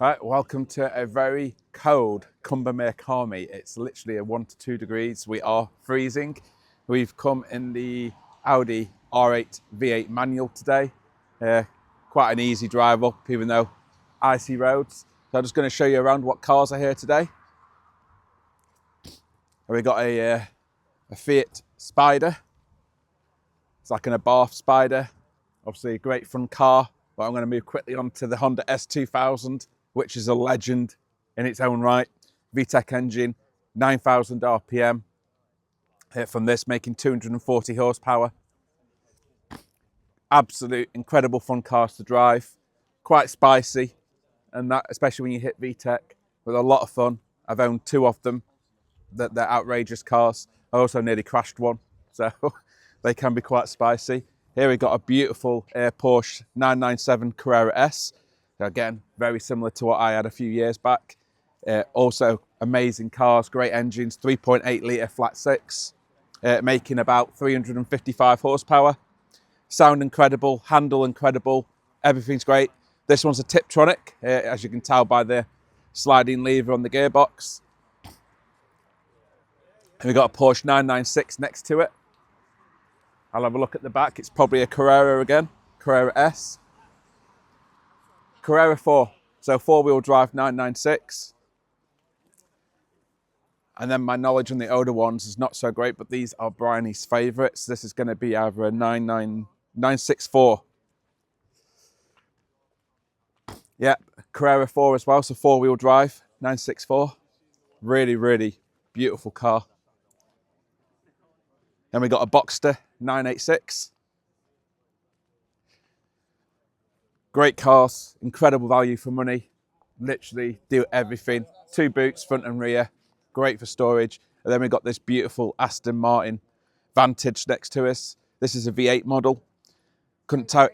Right, welcome to a very cold Combermere car meet. It's literally a 1 to 2 degrees. We are freezing. We've come in the Audi R8 V8 manual today. Quite an easy drive up, even though icy roads. So I'm just going to show you around what cars are here today. We've got a Fiat Spider. It's like an Abarth Spider. Obviously a great fun car, but I'm going to move quickly on to the Honda S2000, which is a legend in its own right. VTEC engine, 9,000 RPM. From this, making 240 horsepower. Absolute incredible fun cars to drive. Quite spicy, and that especially when you hit VTEC, with a lot of fun. I've owned 2 of them. They're outrageous cars. I also nearly crashed one, so they can be quite spicy. Here we've got a beautiful Porsche 997 Carrera S. Again, very similar to what I had a few years back. Also amazing cars, great engines, 3.8 litre flat 6, making about 355 horsepower. Sound incredible, handle incredible, everything's great. This one's a Tiptronic, as you can tell by the sliding lever on the gearbox. And we've got a Porsche 996 next to it. I'll have a look at the back. It's probably a Carrera again, Carrera S. Carrera 4, so 4-wheel drive 996. And then my knowledge on the older ones is not so great, but these are Bryony's favourites. This is going to be either a 964. Yeah, Carrera 4 as well, so 4-wheel drive 964. Really, really beautiful car. Then we got a Boxster 986. Great cars, incredible value for money. Literally do everything. 2 boots, front and rear. Great for storage. And then we've got this beautiful Aston Martin Vantage next to us. This is a V8 model. Couldn't tell.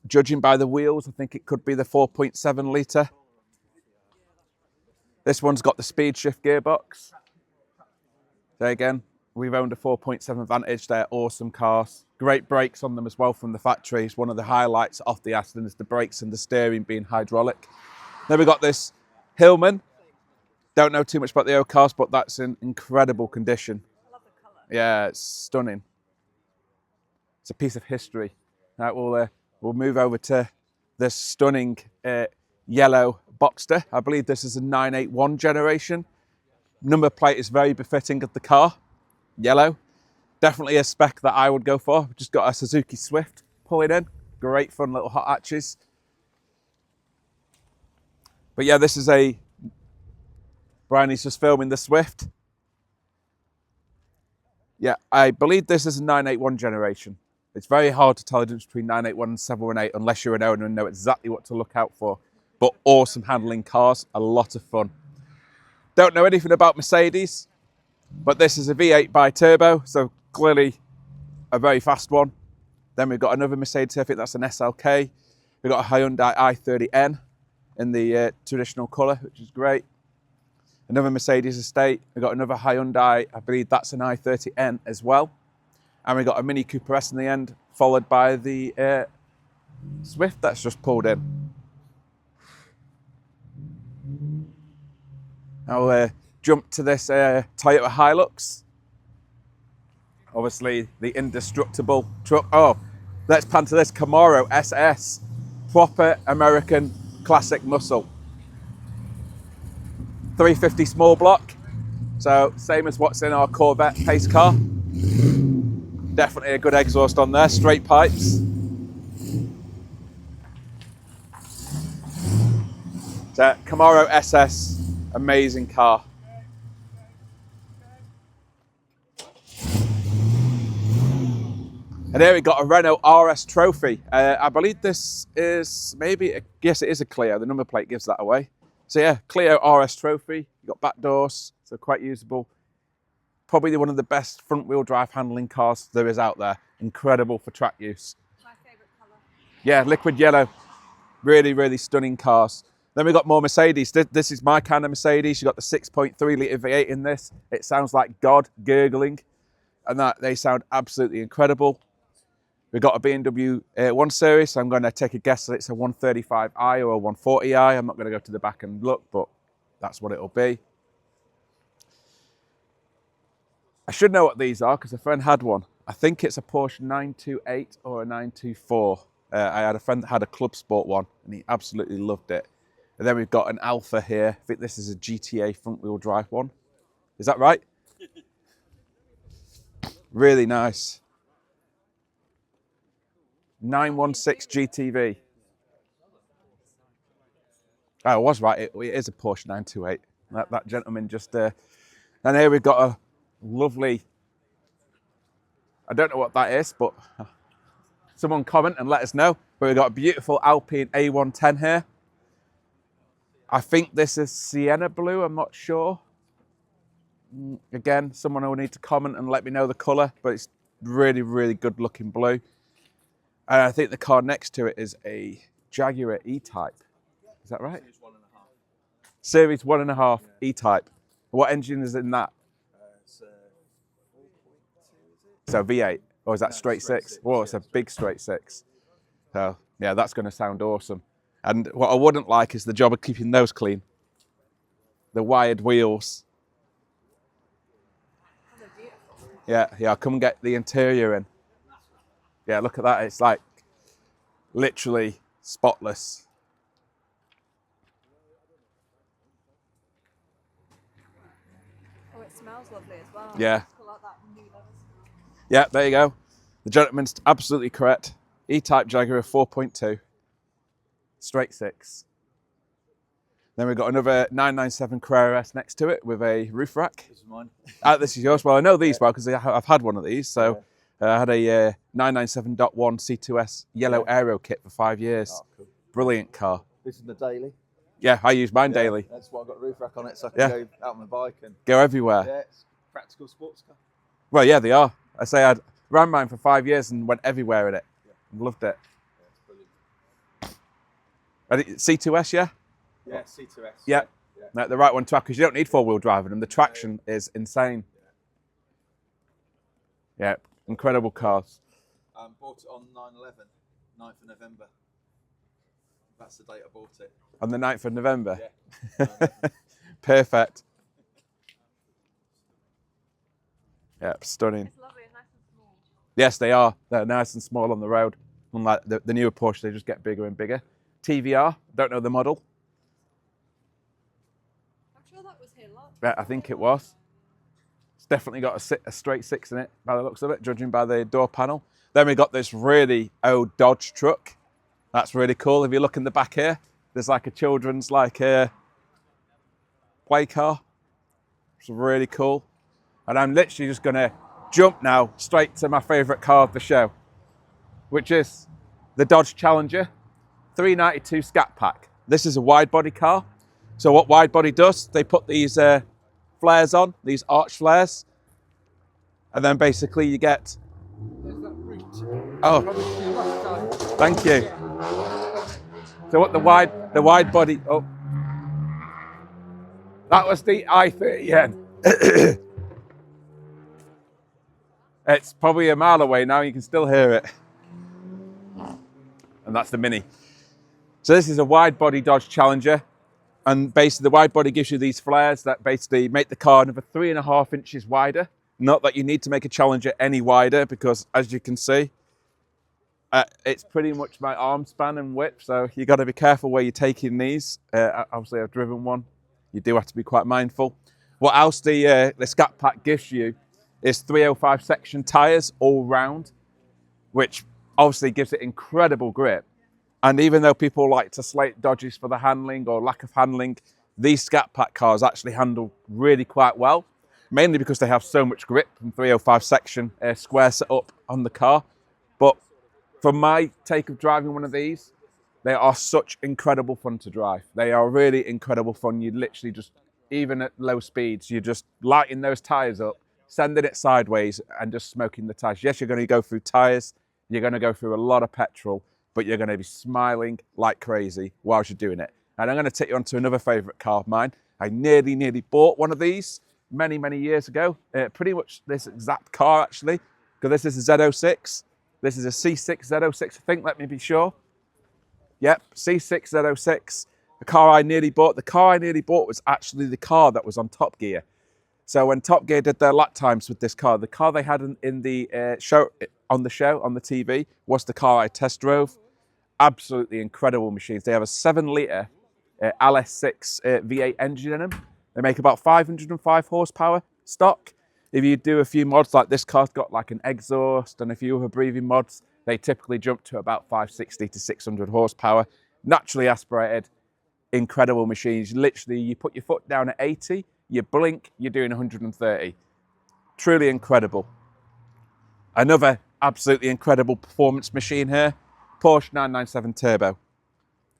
Judging by the wheels, I think it could be the 4.7 litre. This one's got the speed shift gearbox. There again, we've owned a 4.7 Vantage. They're awesome cars. Great brakes on them as well from the factory. It's one of the highlights off the Aston is the brakes and the steering being hydraulic. Then we've got this Hillman. Don't know too much about the old cars, but that's in incredible condition. I love the colour. Yeah, it's stunning. It's a piece of history. Now we'll move over to this stunning yellow Boxster. I believe this is a 981 generation. Number plate is very befitting of the car. Yellow. Definitely a spec that I would go for. Just got a Suzuki Swift pulling in. Great fun little hot hatches. But yeah, this is Bryony's just filming the Swift. Yeah, I believe this is a 981 generation. It's very hard to tell the difference between 981 and 718 unless you're an owner and know exactly what to look out for. But awesome handling cars, a lot of fun. Don't know anything about Mercedes, but this is a V8 bi-turbo, so clearly a very fast one. Then we've got another Mercedes, I think that's an SLK. We've got a Hyundai i30N in the traditional colour, which is great. Another Mercedes estate. We've got another Hyundai, I believe that's an i30N as well. And we've got a Mini Cooper S in the end, followed by the Swift that's just pulled in. I'll jump to this Toyota Hilux. Obviously, the indestructible truck. Oh, let's pan to this Camaro SS. Proper American classic muscle. 350 small block. So, same as what's in our Corvette pace car. Definitely a good exhaust on there. Straight pipes. So, Camaro SS. Amazing car. And here we got a Renault RS Trophy. I believe this is yes, it is a Clio. The number plate gives that away. So yeah, Clio RS Trophy. You've got back doors, so quite usable. Probably one of the best front-wheel drive handling cars there is out there. Incredible for track use. My favourite colour. Yeah, liquid yellow. Really, really stunning cars. Then we've got more Mercedes. This is my kind of Mercedes. You've got the 6.3 litre V8 in this. It sounds like God gurgling. And they sound absolutely incredible. We've got a BMW 1 Series, so I'm going to take a guess that it's a 135i or a 140i. I'm not going to go to the back and look, but that's what it'll be. I should know what these are because a friend had one. I think it's a Porsche 928 or a 924. I had a friend that had a Club Sport one and he absolutely loved it. And then we've got an Alpha here. I think this is a GTA front wheel drive one. Is that right? Really nice. 916 GTV. Oh, I was right. It is a Porsche 928. That gentleman just... and here we've got a lovely... I don't know what that is, but someone comment and let us know. But we've got a beautiful Alpine A110 here. I think this is Sienna blue. I'm not sure. Again, someone will need to comment and let me know the colour, but it's really, really good looking blue. And I think the car next to it is a Jaguar E-Type. Is that right? Series 1.5 E-Type. What engine is in that? So V8, or is that straight six? Whoa, it's a big straight six. So yeah, that's going to sound awesome. And what I wouldn't like is the job of keeping those clean. The wired wheels. Yeah, I'll come and get the interior in. Yeah, look at that. It's like literally spotless. Oh, it smells lovely as well. Yeah. I like that new leather smell. Yeah, there you go. The gentleman's absolutely correct. E-Type Jaguar 4.2. Straight six. Then we've got another 997 Carrera S next to it with a roof rack. This is mine. This is yours. Well, I know these well because I've had one of these. So I had a 997.1 C2S yellow aero kit for 5 years. Oh, cool. Brilliant car. This is the daily. Yeah, I use mine daily. That's why I've got a roof rack on it so I can go out on my bike and go everywhere. yeah, it's a practical sports car. Well, yeah, they are. I say I ran mine for 5 years and went everywhere in it. Yeah. Loved it. Yeah, it's brilliant. C2S, yeah? Yeah, C2S. Yeah. No, the right one to have because you don't need four-wheel drive in them. The traction is insane. Yeah, incredible cars. Bought it on 9/11, 9th of November. That's the date I bought it. On the 9th of November? Yeah. Perfect. Yeah, stunning. It's lovely and nice and small. Yes, they are. They're nice and small on the road. Unlike the newer Porsche, they just get bigger and bigger. TVR, don't know the model. I'm sure that was here last. Yeah, I think it was. It's definitely got a straight six in it by the looks of it, judging by the door panel. Then we got this really old Dodge truck. That's really cool. If you look in the back here, there's like a children's play car. It's really cool. And I'm literally just gonna jump now straight to my favorite car of the show, which is the Dodge Challenger 392 Scat Pack. This is a wide body car. So what wide body does, they put these flares on, these arch flares, and then basically you get... There's that route. Oh, thank you. So what the wide body, oh, that was the i30N. It's probably a mile away now, you can still hear it. And that's the Mini. So this is a wide body Dodge Challenger. And basically the wide body gives you these flares that basically make the car another 3.5 inches wider. Not that you need to make a Challenger any wider because as you can see, it's pretty much my arm span and width. So you got to be careful where you're taking these. Obviously I've driven one. You do have to be quite mindful. What else the Scat Pack gives you is 305 section tyres all round, which obviously gives it incredible grip. And even though people like to slate Dodges for the handling or lack of handling, these Scat Pack cars actually handle really quite well, mainly because they have so much grip from 305 section square set up on the car. But from my take of driving one of these, they are such incredible fun to drive. They are really incredible fun. You literally just, even at low speeds, you're just lighting those tyres up, sending it sideways and just smoking the tyres. Yes, you're going to go through tyres, you're going to go through a lot of petrol, but you're going to be smiling like crazy whilst you're doing it. And I'm going to take you on to another favourite car of mine. I nearly bought one of these many years ago. Pretty much this exact car actually, because this is a Z06. This is a C6Z06, I think, let me be sure. Yep, C6Z06, the car I nearly bought. The car I nearly bought was actually the car that was on Top Gear. So when Top Gear did their lap times with this car, the car they had in the show, on the TV, was the car I test drove. Absolutely incredible machines. They have a 7-litre LS6 V8 engine in them. They make about 505 horsepower stock. If you do a few mods, like this car's got like an exhaust and a few other breathing mods, they typically jump to about 560 to 600 horsepower. Naturally aspirated, incredible machines. Literally, you put your foot down at 80, you blink, you're doing 130. Truly incredible. Another absolutely incredible performance machine here, Porsche 997 Turbo.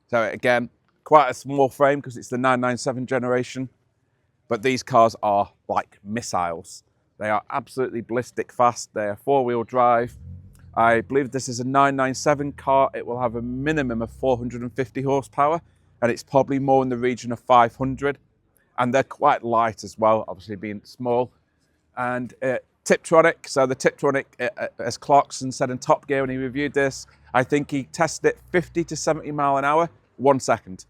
So again, quite a small frame because it's the 997 generation, but these cars are like missiles. They are absolutely ballistic fast. They are 4-wheel drive. I believe this is a 997 car. It will have a minimum of 450 horsepower, and it's probably more in the region of 500. And they're quite light as well, obviously being small. And Tiptronic, so the Tiptronic, as Clarkson said in Top Gear when he reviewed this, I think he tested it 50 to 70 mile an hour, 1 second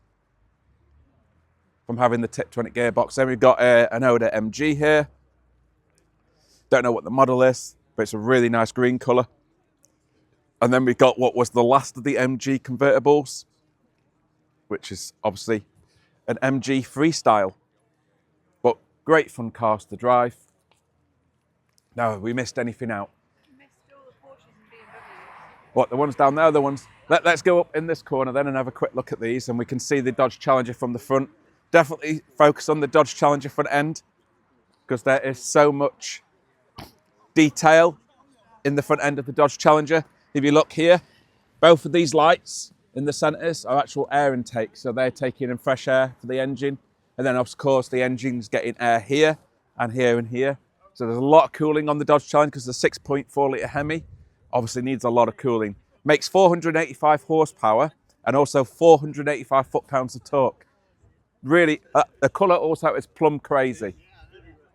from having the Tiptronic gearbox. Then we've got an Oda MG here. Don't know what the model is, but it's a really nice green colour. And then we've got what was the last of the MG convertibles, which is obviously an MG Freestyle. But great fun cars to drive. No, have we missed anything out? You missed all the Porsches and BMWs. What, the ones down there, the ones? Let's go up in this corner then and have a quick look at these, and we can see the Dodge Challenger from the front. Definitely focus on the Dodge Challenger front end, because there is so much detail in the front end of the Dodge Challenger. If you look here, both of these lights in the centres are actual air intake, so they're taking in fresh air for the engine. And then of course the engine's getting air here and here and here. So there's a lot of cooling on the Dodge Challenger because the 6.4 litre Hemi obviously needs a lot of cooling. Makes 485 horsepower and also 485 foot-pounds of torque. Really, the colour also is plum crazy.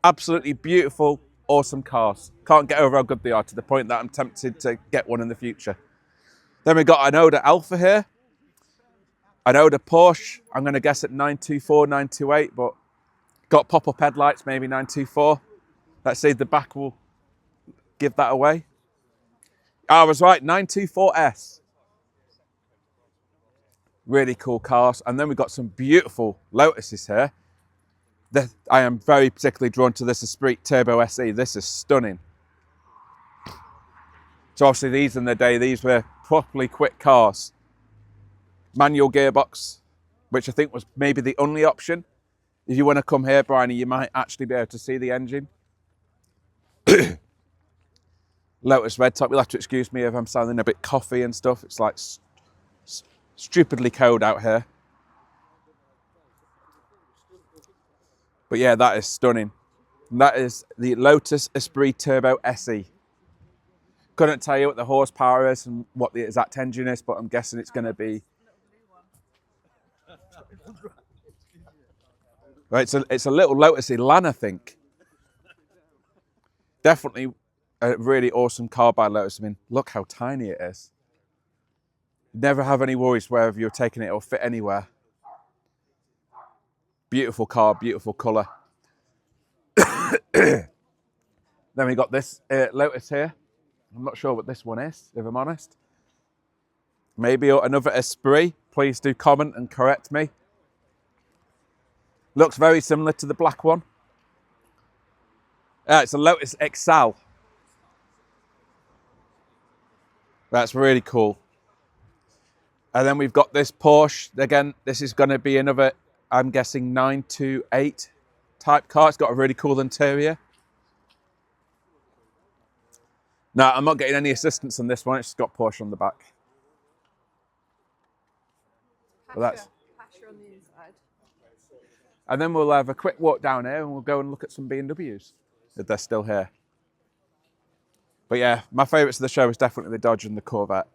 Absolutely beautiful, awesome cars. Can't get over how good they are, to the point that I'm tempted to get one in the future. Then we've got an Oda Alpha here. An Oda Porsche, I'm going to guess at 924, 928, but got pop-up headlights, maybe 924. Let's see if the back will give that away. I was right, 924S. Really cool cars. And then we've got some beautiful Lotuses here. I am very particularly drawn to this Esprit Turbo SE. This is stunning. So obviously these in the day, these were properly quick cars. Manual gearbox, which I think was maybe the only option. If you want to come here, Bryony, you might actually be able to see the engine. Lotus red top. You'll have to excuse me if I'm sounding a bit coffee and stuff. It's like stupidly cold out here. But yeah, that is stunning. And that is the Lotus Esprit Turbo SE. Couldn't tell you what the horsepower is and what the exact engine is, but I'm guessing it's going to be... Right, it's a little Lotus Elan, I think. Definitely a really awesome car by Lotus. I mean, look how tiny it is. Never have any worries wherever you're taking it, it'll fit anywhere. Beautiful car, beautiful colour. Then we got this Lotus here. I'm not sure what this one is, if I'm honest. Maybe another Esprit. Please do comment and correct me. Looks very similar to the black one. It's a Lotus Excel. That's really cool. And then we've got this Porsche. Again, this is going to be another, I'm guessing, 928 type car. It's got a really cool interior. No, I'm not getting any assistance on this one. It's just got Porsche on the back. Pasture on the inside. And then we'll have a quick walk down here and we'll go and look at some BMWs, if they're still here. But yeah, my favourites of the show is definitely the Dodge and the Corvette.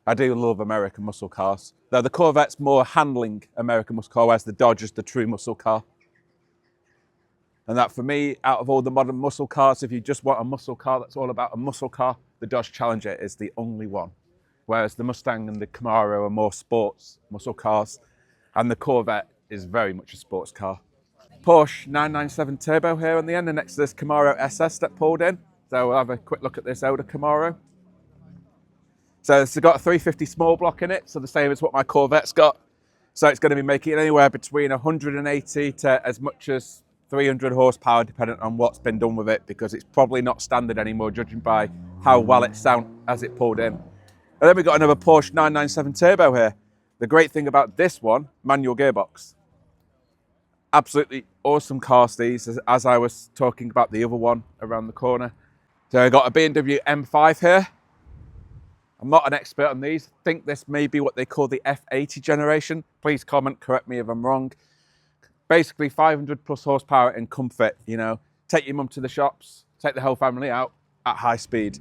I do love American muscle cars. Though the Corvette's more handling American muscle car, whereas the Dodge is the true muscle car. And that, for me, out of all the modern muscle cars, if you just want a muscle car that's all about a muscle car, the Dodge Challenger is the only one. Whereas the Mustang and the Camaro are more sports, muscle cars, and the Corvette is very much a sports car. Porsche 997 Turbo here on the end, and next to this Camaro SS that pulled in. So we'll have a quick look at this older Camaro. So it's got a 350 small block in it, so the same as what my Corvette's got. So it's going to be making anywhere between 180 to as much as 300 horsepower, depending on what's been done with it, because it's probably not standard anymore, judging by how well it sounds as it pulled in. And then we've got another Porsche 997 Turbo here. The great thing about this one, manual gearbox. Absolutely awesome cars these, as I was talking about the other one around the corner. So I've got a BMW M5 here. I'm not an expert on these. I think this may be what they call the F80 generation. Please comment, correct me if I'm wrong. Basically 500 plus horsepower and comfort, you know. Take your mum to the shops, take the whole family out at high speed.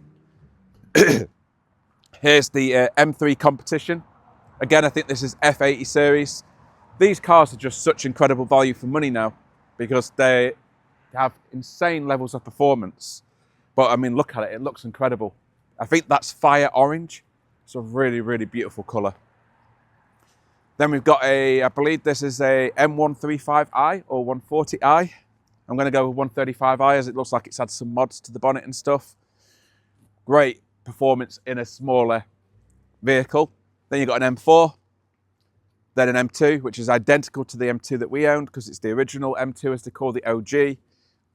Here's the M3 competition. Again, I think this is F80 series. These cars are just such incredible value for money now because they have insane levels of performance. But I mean, look at it, it looks incredible. I think that's fire orange. It's a really, really beautiful colour. Then we've got I believe this is a M135i or 140i. I'm going to go with 135i as it looks like it's had some mods to the bonnet and stuff. Great performance in a smaller vehicle. Then you've got an M4, then an M2, which is identical to the M2 that we owned because it's the original M2 as they call the OG.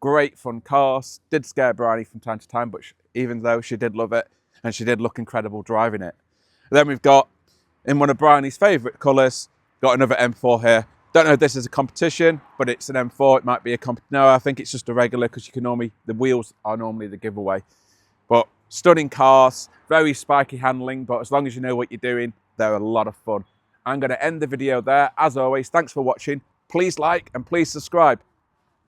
Great fun cars. Did scare Bryony from time to time, but even though she did love it and she did look incredible driving it. Then we've got, in one of Bryony's favourite colours, got another M4 here. Don't know if this is a competition, but it's an M4. It might be a no, I think it's just a regular because you can normally, the wheels are normally the giveaway. But stunning cars, very spiky handling, but as long as you know what you're doing, they're a lot of fun. I'm going to end the video there. As always, thanks for watching. Please like and please subscribe.